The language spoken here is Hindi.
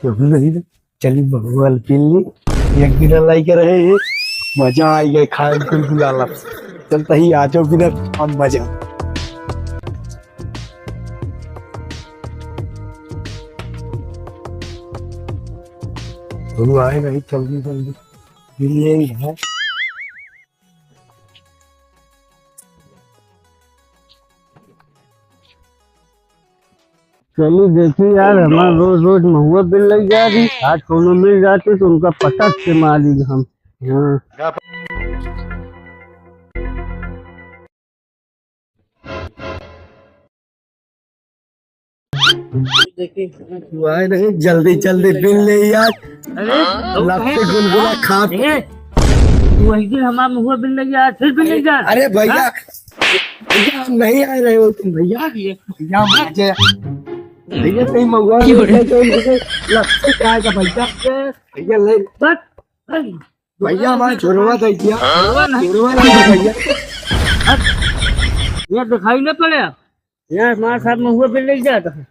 क्यों नहीं चली भगवान पिल्ली एक बिना लाई के रहे हैं मजा आई गई खाए बिल्कुल आलम चलता ही आ जाओ बिना हम मजा दोनों आए नहीं जल्दी जल्दी बिल्ली है चलिए देखिए यार हमारा रोज रोज महुआ बिल लग जा रही आज कोनो मिल जाती तो उनका पटक से मारी हम। हाँ तू आए नहीं जल्दी जल्दी बिल ले यार लगते गुनगुना खा तू वही दिन हमारा महुआ बिल लग जा फिर बिल लग जा। अरे भैया भैया हम नहीं आ रहे हो तुम भैया भैया भैया कहीं मंगवा लगते क्या का भैया भैया ले भैया हमारा छोड़वा दे दिया छोड़वा दे भैया ये दिखाई नहीं पड़े यार हमारे साथ महुआ बिल लग जाता है।